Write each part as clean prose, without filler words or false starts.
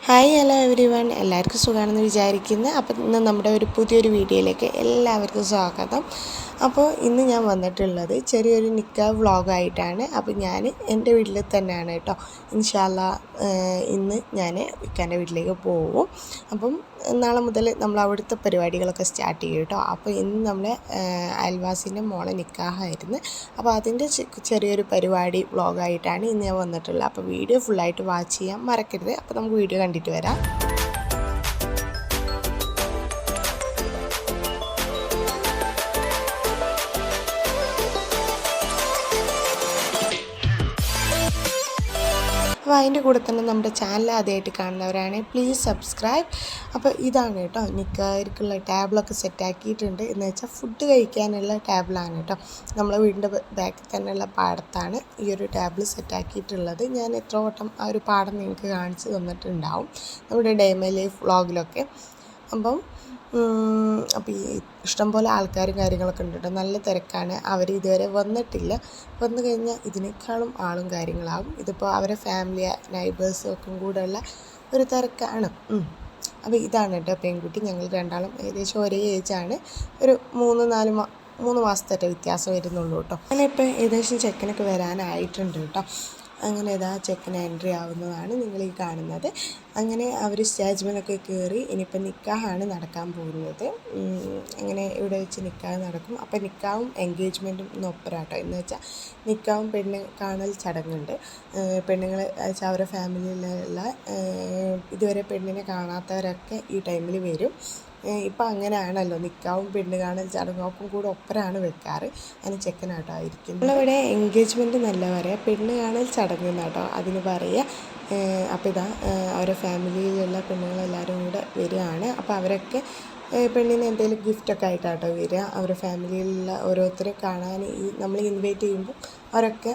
Hi hello every one, എല്ലാവർക്കും സുഖമാണെന്ന് വിചാരിക്കുന്നു. അപ്പോൾ ഇന്ന് നമ്മുടെ പുതിയൊരു വീഡിയോയിലേക്ക് എല്ലാവർക്കും സ്വാഗതം. അപ്പോൾ ഇന്ന് ഞാൻ വന്നിട്ടുള്ളത് ചെറിയൊരു നിക്കാഹ് വ്ളോഗായിട്ടാണ്. അപ്പോൾ ഞാൻ എൻ്റെ വീട്ടിൽ തന്നെയാണ് കേട്ടോ. ഇൻഷാ അല്ലാ ഇന്ന് ഞാൻ ഇക്കാൻ്റെ വീട്ടിലേക്ക് പോകും. അപ്പം നാളെ മുതൽ നമ്മൾ അവിടുത്തെ പരിപാടികളൊക്കെ സ്റ്റാർട്ട് ചെയ്യും കേട്ടോ. അപ്പോൾ ഇന്ന് നമ്മളെ അയൽവാസിൻ്റെ മോളെ നിക്കാഹായിരുന്നു. അപ്പോൾ അതിൻ്റെ ചെറിയൊരു പരിപാടി വ്ളോഗായിട്ടാണ് ഇന്ന് ഞാൻ വന്നിട്ടുള്ളത്. അപ്പോൾ വീഡിയോ ഫുള്ളായിട്ട് വാച്ച് ചെയ്യാൻ മറക്കരുത്. അപ്പോൾ നമുക്ക് വീഡിയോ കണ്ടിട്ട് വരാം. അപ്പോൾ അതിൻ്റെ കൂടെ തന്നെ നമ്മുടെ ചാനൽ ആദ്യമായിട്ട് കാണുന്നവരാണെങ്കിൽ പ്ലീസ് സബ്സ്ക്രൈബ്. അപ്പോൾ ഇതാണ് കേട്ടോ നിക്കാഹിക്കുള്ള ടേബിളൊക്കെ സെറ്റാക്കിയിട്ടുണ്ട്. എന്ന് വെച്ചാൽ ഫുഡ് കഴിക്കാനുള്ള ടേബിളാണ് കേട്ടോ. നമ്മളെ വീടിൻ്റെ ബാക്കിൽ തന്നെയുള്ള പാടത്താണ് ഈ ഒരു ടേബിൾ സെറ്റാക്കിയിട്ടുള്ളത്. ഞാൻ എത്ര വട്ടം ആ ഒരു പാടം നിങ്ങൾക്ക് കാണിച്ച് തന്നിട്ടുണ്ടാവും നമ്മുടെ ഡേ മൈ ലൈഫ് വ്ളോഗിലൊക്കെ. അപ്പോൾ ഈ ഇഷ്ടംപോലെ ആൾക്കാരും കാര്യങ്ങളൊക്കെ ഉണ്ട് കേട്ടോ. നല്ല തിരക്കാണ്. അവർ ഇതുവരെ വന്നിട്ടില്ല. വന്നു കഴിഞ്ഞാൽ ഇതിനേക്കാളും ആളും കാര്യങ്ങളാവും. ഇതിപ്പോൾ അവരെ ഫാമിലി നൈബേഴ്സും ഒക്കെ കൂടെയുള്ള ഒരു തിരക്കാണ്. അപ്പോൾ ഇതാണ് കേട്ടോ പെൺകുട്ടി. ഞങ്ങൾ രണ്ടാളും ഏകദേശം ഒരേ ഏജാണ്. ഒരു 3 മാസത്തെ വ്യത്യാസം വരുന്നുള്ളൂ കേട്ടോ. അങ്ങനെ ഇപ്പോൾ ഏകദേശം ചെക്കനൊക്കെ വരാനായിട്ടുണ്ട് കേട്ടോ. അങ്ങനെ ഇതാ ചെക്കൻ എൻട്രി ആവുന്നതാണ് നിങ്ങൾ ഈ കാണുന്നത്. അങ്ങനെ അവർ സ്റ്റേജിലൊക്കെ കയറി ഇനിയിപ്പോൾ നിക്കാഹാണ് നടക്കാൻ പോകുന്നത്. അങ്ങനെ ഇവിടെ വെച്ച് നിക്കാഹ് നടക്കും. അപ്പോൾ നിക്കാവും എൻഗേജ്മെൻറ്റും ഒപ്പരാട്ടോ. എന്ന് വെച്ചാൽ നിക്കാവും പെണ്ണ് കാണൽ ചടങ്ങുണ്ട്. പെണ്ണുങ്ങൾ വെച്ചാൽ അവരുടെ ഫാമിലിയിലുള്ള ഇതുവരെ പെണ്ണിനെ കാണാത്തവരൊക്കെ ഈ ടൈമിൽ വരും. ഇപ്പം അങ്ങനെയാണല്ലോ, നിക്കാവും പെണ്ണ് കാണൽ ചടങ്ങൊക്കെ കൂടെ ഒപ്പരാണ് വെക്കാറ്. അതിന് ചെക്കനാട്ടോ ആയിരിക്കും. നമ്മളിവിടെ എൻഗേജ്മെൻറ്റ് നല്ല പറയുക, പെണ്ണ് കാണൽ ചടങ്ങ് എന്നാട്ടോ അതിന് പറയുക. അപ്പോൾ ഇതാ അവരുടെ ഫാമിലിയിലുള്ള പെണ്ണുങ്ങളെല്ലാവരും കൂടെ വരികയാണ്. അപ്പോൾ അവരൊക്കെ പെണ്ണിന് എന്തെങ്കിലും ഗിഫ്റ്റൊക്കെ ആയിട്ടാട്ടോ വരിക. അവരുടെ ഫാമിലിയിലുള്ള ഓരോരുത്തരെ കാണാൻ നമ്മൾ ഇൻവൈറ്റ് ചെയ്യുമ്പോൾ അവരൊക്കെ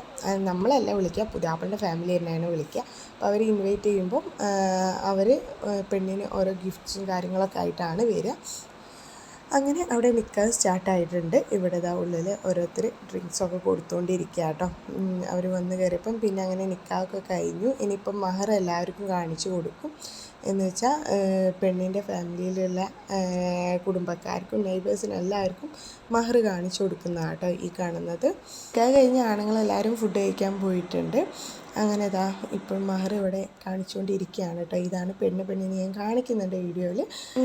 നമ്മളല്ല വിളിക്കുക, പുതിയാപ്പിളിൻ്റെ ഫാമിലി തന്നെയാണ് വിളിക്കുക. അപ്പോൾ അവർ ഇൻവൈറ്റ് ചെയ്യുമ്പം അവർ പെണ്ണിന് ഓരോ ഗിഫ്റ്റ്സും കാര്യങ്ങളൊക്കെ ആയിട്ടാണ് വരിക. അങ്ങനെ അവിടെ നിക്കാഹ് സ്റ്റാർട്ടായിട്ടുണ്ട്. ഇവിടെ ഇതാ ഉള്ളിൽ ഓരോരുത്തർ ഡ്രിങ്ക്സൊക്കെ കൊടുത്തുകൊണ്ടിരിക്കുക കേട്ടോ. അവർ വന്ന് കയറിയപ്പം പിന്നെ അങ്ങനെ നിക്കാഹൊക്കെ കഴിഞ്ഞു. ഇനിയിപ്പം മഹർ എല്ലാവർക്കും കാണിച്ചു കൊടുക്കും. എന്ന് വെച്ചാൽ പെണ്ണിൻ്റെ ഫാമിലിയിലുള്ള കുടുംബക്കാർക്കും നെയ്ബേഴ്സിനും എല്ലാവർക്കും മഹർ കാണിച്ചു കൊടുക്കുന്നതാണ് കേട്ടോ ഈ കാണുന്നത്. നിക്കാഹ് കഴിഞ്ഞ ആണുങ്ങളെല്ലാവരും ഫുഡ് കഴിക്കാൻ പോയിട്ടുണ്ട്. അങ്ങനെ ഇതാ ഇപ്പോൾ മഹർ ഇവിടെ കാണിച്ചുകൊണ്ടിരിക്കുകയാണ് കേട്ടോ. ഇതാണ് പെണ്ണിനെ ഞാൻ കാണിക്കുന്നുണ്ട് വീഡിയോയിൽ.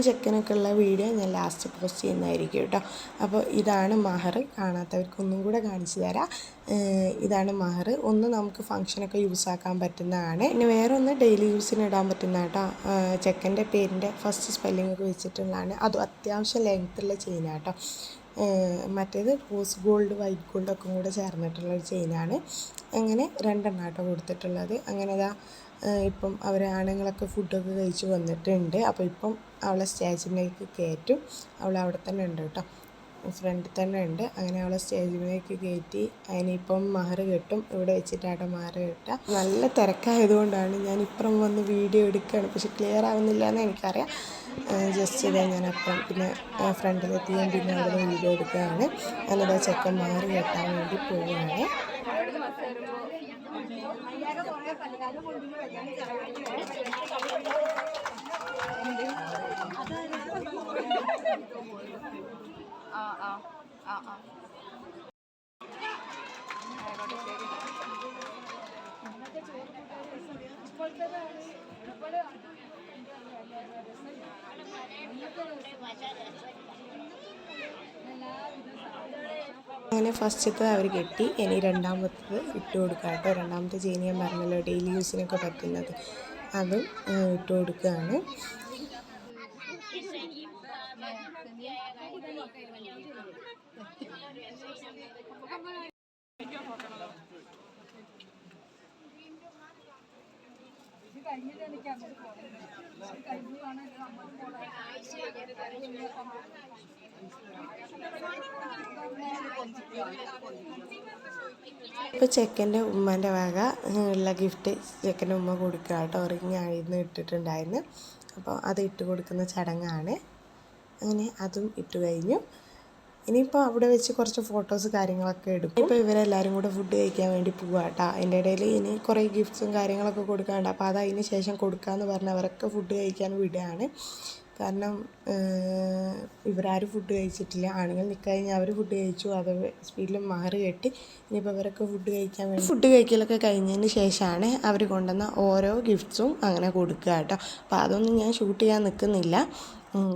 ചെക്കനൊക്കെ ഉള്ള വീഡിയോ ഞാൻ ലാസ്റ്റ് പോസ്റ്റ് ചെയ്യുന്നതായിരിക്കും കേട്ടോ. അപ്പോൾ ഇതാണ് മഹർ. കാണാത്തവർക്കൊന്നും കൂടെ കാണിച്ചു തരാം. ഇതാണ് മഹർ. ഒന്ന് നമുക്ക് ഫംഗ്ഷനൊക്കെ യൂസാക്കാൻ പറ്റുന്നതാണ്. പിന്നെ വേറെ ഒന്ന് ഡെയിലി യൂസിന് ഇടാൻ പറ്റുന്ന കേട്ടോ. ചെക്കൻ്റെ പേരിൻ്റെ ഫസ്റ്റ് സ്പെല്ലിംഗ് ഒക്കെ വെച്ചിട്ടുള്ളതാണ്. അതും അത്യാവശ്യം ലെങ്ത്തുള്ള ചെയിനാണ് കേട്ടോ. മറ്റേത് റോസ് ഗോൾഡ് വൈറ്റ് ഗോൾഡൊക്കെ കൂടെ ചേർന്നിട്ടുള്ളൊരു ചെയിനാണ്. അങ്ങനെ 2 കേട്ടോ കൊടുത്തിട്ടുള്ളത്. അങ്ങനെ അതാ ഇപ്പം അവർ ആണുങ്ങളൊക്കെ ഫുഡൊക്കെ കഴിച്ച് വന്നിട്ടുണ്ട്. അപ്പോൾ ഇപ്പം അവളെ സ്റ്റേജിലേക്ക് കയറ്റും. അവൾ അവിടെ തന്നെ ഉണ്ട് കേട്ടോ, ഫ്രണ്ടിൽ തന്നെ ഉണ്ട്. അങ്ങനെ അവളെ സ്റ്റേജിലേക്ക് കയറ്റി അതിനിപ്പം മഹർ കെട്ടും. ഇവിടെ വെച്ചിട്ടാട്ടോ മഹർ കെട്ടുക. നല്ല തിരക്കായതുകൊണ്ടാണ് ഞാൻ ഇപ്പുറം വന്ന് വീഡിയോ എടുക്കുകയാണ്. പക്ഷെ ക്ലിയർ ആവുന്നില്ല എന്ന് എനിക്കറിയാം. ജസ്റ്റ് ഇതാ ഞാൻ അപ്പം പിന്നെ ഫ്രണ്ടിലെത്തിയും പിന്നെ അവിടെ വീഡിയോ എടുക്കുകയാണ്. ഞാനിതാ ചെക്കൻ മഹർ കെട്ടാൻ വേണ്ടി പോവുകയാണ്. അങ്ങനെ ഫസ്റ്റത്തെ അവർ കെട്ടി. ഇനി രണ്ടാമത്തത് ഇട്ട് കൊടുക്കുക കേട്ടോ. രണ്ടാമത്തെ ചെയിൻ ഞാൻ പറഞ്ഞല്ലോ ഡെയിലി യൂസിനൊക്കെ പറ്റുന്നത്, അതും ഇട്ട് കൊടുക്കുകയാണ്. ഇപ്പോൾ ചെക്കൻ്റെ ഉമ്മൻ്റെ വക ഉള്ള ഗിഫ്റ്റ് ചെക്കൻ്റെ ഉമ്മ കൊടുക്കുക കേട്ടോ. റിങ് ആയിരുന്നു ഇട്ടിട്ടുണ്ടായിരുന്നു. അപ്പോൾ അത് ഇട്ട് കൊടുക്കുന്ന ചടങ്ങാണ്. അങ്ങനെ അതും ഇട്ട് കഴിഞ്ഞു. ഇനിയിപ്പോൾ അവിടെ വെച്ച് കുറച്ച് ഫോട്ടോസ് കാര്യങ്ങളൊക്കെ എടുക്കും. ഇപ്പോൾ ഇവരെല്ലാവരും കൂടെ ഫുഡ് കഴിക്കാൻ വേണ്ടി പോവുക കേട്ടോ. അതിൻ്റെ ഇടയിൽ ഇനി കുറേ ഗിഫ്റ്റ്സും കാര്യങ്ങളൊക്കെ കൊടുക്കാനുണ്ട്. അപ്പോൾ അത് അതിന് ശേഷം കൊടുക്കാമെന്ന് പറഞ്ഞ് അവരൊക്കെ ഫുഡ് കഴിക്കാൻ വിടുകയാണ്. കാരണം ഇവരാരും ഫുഡ് കഴിച്ചിട്ടില്ല. ആണുങ്ങൾ നിൽക്കഴിഞ്ഞാൽ അവർ ഫുഡ് കഴിച്ചു. അത് സ്പീഡിൽ മാറി കെട്ടി ഇനിയിപ്പോൾ ഇവരൊക്കെ ഫുഡ് കഴിക്കാൻ വേണ്ടി ഫുഡ് കഴിക്കലൊക്കെ കഴിഞ്ഞതിന് ശേഷമാണ് അവർ കൊണ്ടുവന്ന ഓരോ ഗിഫ്റ്റ്സും അങ്ങനെ കൊടുക്കുക കേട്ടോ. അപ്പോൾ അതൊന്നും ഞാൻ ഷൂട്ട് ചെയ്യാൻ നിൽക്കുന്നില്ല.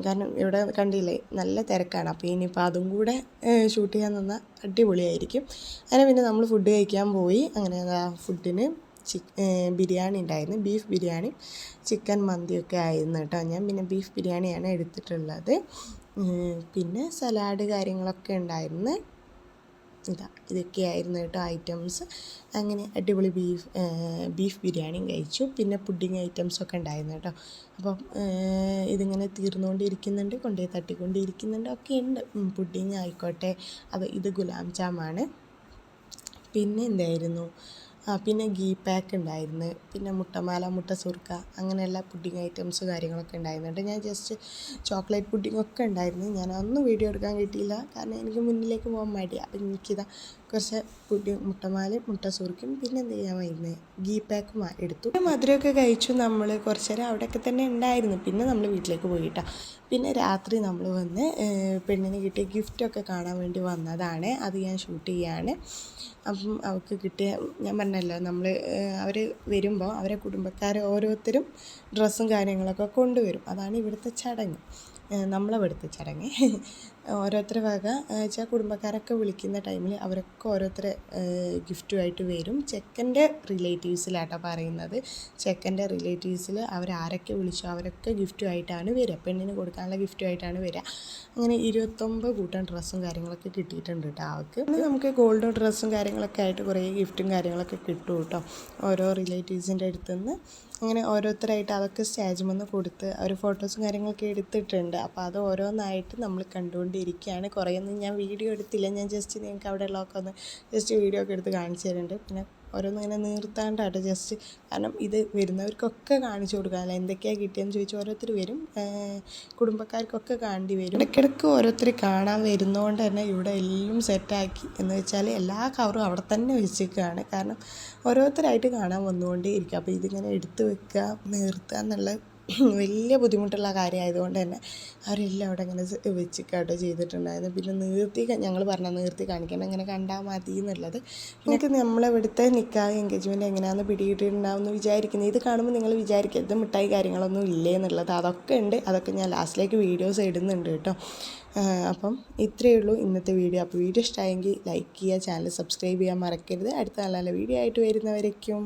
കാരണം ഇവിടെ കണ്ടില്ലേ നല്ല തിരക്കാണ്. അപ്പോൾ ഇനിയിപ്പോൾ അതും കൂടെ ഷൂട്ട് ചെയ്യാൻ നിന്നാൽ അടിപൊളിയായിരിക്കും. അങ്ങനെ പിന്നെ നമ്മൾ ഫുഡ് കഴിക്കാൻ പോയി. അങ്ങനെ ഫുഡിന് ബിരിയാണി ഉണ്ടായിരുന്നു, ബീഫ് ബിരിയാണി, ചിക്കൻ മന്തിയൊക്കെ ആയിരുന്നു കേട്ടോ. ഞാൻ പിന്നെ ബീഫ് ബിരിയാണിയാണ് എടുത്തിട്ടുള്ളത്. പിന്നെ സലാഡ് കാര്യങ്ങളൊക്കെ ഉണ്ടായിരുന്നു. ഇതൊക്കെയായിരുന്നു കേട്ടോ ഐറ്റംസ്. അങ്ങനെ അടിപൊളി ബീഫ് ബിരിയാണിയും കഴിച്ചു. പിന്നെ പുഡിങ് ഐറ്റംസൊക്കെ ഉണ്ടായിരുന്നു കേട്ടോ. അപ്പം ഇതിങ്ങനെ തീർന്നുകൊണ്ടിരിക്കുന്നുണ്ട്, കൊണ്ടുപോയി തട്ടിക്കൊണ്ടിരിക്കുന്നുണ്ട് ഒക്കെ ഉണ്ട്. പുഡിങ് ആയിക്കോട്ടെ, ഇത് ഗുലാം ജാമാണ്. പിന്നെ എന്തായിരുന്നു, പിന്നെ ഗീ പാക്ക് ഉണ്ടായിരുന്നു, പിന്നെ മുട്ടമാല, മുട്ട സുർക്ക, അങ്ങനെയുള്ള പുഡിങ് ഐറ്റംസ് കാര്യങ്ങളൊക്കെ ഉണ്ടായിരുന്നുണ്ട്. ഞാൻ ജസ്റ്റ് ചോക്ലേറ്റ് പുഡിങ്ങൊക്കെ ഉണ്ടായിരുന്നു. ഞാനൊന്നും വീഡിയോ എടുക്കാൻ കിട്ടിയില്ല, കാരണം എനിക്ക് മുന്നിലേക്ക് പോകാൻ മടിയാണ്. അപ്പം എനിക്കിതാ കുറച്ച് മുട്ടമാലയും മുട്ട സുർക്കും പിന്നെ എന്ത് ചെയ്യാമായിരുന്നു ഗീ പാക്കും എടുത്തു. മധുരമൊക്കെ കഴിച്ചു. നമ്മൾ കുറച്ച് നേരം അവിടെയൊക്കെ തന്നെ ഉണ്ടായിരുന്നു. പിന്നെ നമ്മൾ വീട്ടിലേക്ക് പോയിട്ടാണ്. പിന്നെ രാത്രി നമ്മൾ വന്ന് പെണ്ണിന് കിട്ടിയ ഗിഫ്റ്റൊക്കെ കാണാൻ വേണ്ടി വന്നതാണ്. അത് ഞാൻ ഷൂട്ട് ചെയ്യാണ്. അപ്പം അവൾക്ക് കിട്ടിയ, ഞാൻ പറഞ്ഞല്ലോ, അവർ വരുമ്പോൾ അവരെ കുടുംബക്കാർ ഓരോരുത്തരും ഡ്രസ്സും കാര്യങ്ങളൊക്കെ കൊണ്ടുവരും. അതാണ് ഇവിടുത്തെ ചടങ്ങ്, നമ്മളവിടുത്തെ ചടങ്ങ്. ഓരോരുത്തരുടെ വക വെച്ചാൽ കുടുംബക്കാരൊക്കെ വിളിക്കുന്ന ടൈമിൽ അവരൊക്കെ ഓരോരുത്തരെ ഗിഫ്റ്റുമായിട്ട് വരും. ചെക്കൻ്റെ റിലേറ്റീവ്സിലാട്ടോ പറയുന്നത്. ചെക്കൻ്റെ റിലേറ്റീവ്സിൽ അവരാരൊക്കെ വിളിച്ചോ അവരൊക്കെ ഗിഫ്റ്റുമായിട്ടാണ് വരിക, പെണ്ണിന് കൊടുക്കാനുള്ള ഗിഫ്റ്റുമായിട്ടാണ് വരിക. അങ്ങനെ 29 കൂട്ടം ഡ്രസ്സും കാര്യങ്ങളൊക്കെ കിട്ടിയിട്ടുണ്ട് കേട്ടോ അവൾക്ക്. നമുക്ക് ഗോൾഡ് ഡ്രസ്സും കാര്യങ്ങളൊക്കെ ആയിട്ട് കുറേ ഗിഫ്റ്റും കാര്യങ്ങളൊക്കെ കിട്ടും കേട്ടോ ഓരോ റിലേറ്റീവ്സിൻ്റെ അടുത്തുനിന്ന്. അങ്ങനെ ഓരോരുത്തരായിട്ട് അതൊക്കെ സ്റ്റേജിൽ കൊടുത്ത് അവർ ഫോട്ടോസും കാര്യങ്ങളൊക്കെ എടുത്തിട്ടുണ്ട്. അപ്പോൾ അത് ഓരോന്നായിട്ട് നമ്മൾ കണ്ടുകൊണ്ടിരിക്കുകയാണ്. കുറേയൊന്നും ഞാൻ വീഡിയോ എടുത്തില്ല, ഞാൻ ജസ്റ്റ് നിങ്ങൾക്ക് അവിടെ ഉള്ളതൊക്കെ ഒന്ന് ജസ്റ്റ് വീഡിയോ ഒക്കെ എടുത്ത് കാണിച്ചു തരുന്നുണ്ട്. പിന്നെ ഓരോന്നും ഇങ്ങനെ നിർത്താണ്ടാട്ടോ ജസ്റ്റ്, കാരണം ഇത് വരുന്നവർക്കൊക്കെ കാണിച്ചു കൊടുക്കാമല്ലോ എന്തൊക്കെയാണ് കിട്ടിയെന്ന് ചോദിച്ച് ഓരോരുത്തർ വരും, കുടുംബക്കാർക്കൊക്കെ കാണേണ്ടി വരും. ഇടയ്ക്കിടയ്ക്ക് ഓരോരുത്തർ കാണാൻ വരുന്നതുകൊണ്ട് തന്നെ ഇവിടെ എല്ലാം സെറ്റാക്കി, എന്ന് വെച്ചാൽ എല്ലാ കവറും അവിടെ തന്നെ വെച്ചിരിക്കുകയാണ്. കാരണം ഓരോരുത്തരായിട്ട് കാണാൻ വന്നുകൊണ്ടേ ഇരിക്കും. അപ്പോൾ ഇതിങ്ങനെ എടുത്ത് വെക്കുക, നിർത്തുക എന്നുള്ള വലിയ ബുദ്ധിമുട്ടുള്ള കാര്യമായതുകൊണ്ട് തന്നെ അവരെല്ലാം അവിടെ ഇങ്ങനെ വെച്ചിക്കാട്ടോ ചെയ്തിട്ടുണ്ടായിരുന്നു. പിന്നെ ഞങ്ങൾ പറഞ്ഞാൽ നിർത്തി കാണിക്കണം, ഇങ്ങനെ കണ്ടാൽ മതി എന്നുള്ളത്. നിങ്ങൾക്ക് നമ്മളിവിടുത്തെ നിക്കാഹ് എൻഗേജ്മെൻറ്റ് എങ്ങനെയാണെന്ന് പിടികിട്ടിട്ടുണ്ടാവും എന്ന് വിചാരിക്കുന്നത്. ഇത് കാണുമ്പോൾ നിങ്ങൾ വിചാരിക്കരുത് മിഠായി കാര്യങ്ങളൊന്നും ഇല്ലേ എന്നുള്ളത്, അതൊക്കെ ഉണ്ട്. അതൊക്കെ ഞാൻ ലാസ്റ്റിലേക്ക് വീഡിയോസ് ഇടുന്നുണ്ട് കേട്ടോ. അപ്പം ഇത്രയേ ഉള്ളൂ ഇന്നത്തെ വീഡിയോ. അപ്പോൾ വീഡിയോ ഇഷ്ടമായെങ്കിൽ ലൈക്ക് ചെയ്യുക, ചാനൽ സബ്സ്ക്രൈബ് ചെയ്യാൻ മറക്കരുത്. അടുത്ത നല്ല വീഡിയോ ആയിട്ട് വരുന്നവരേക്കും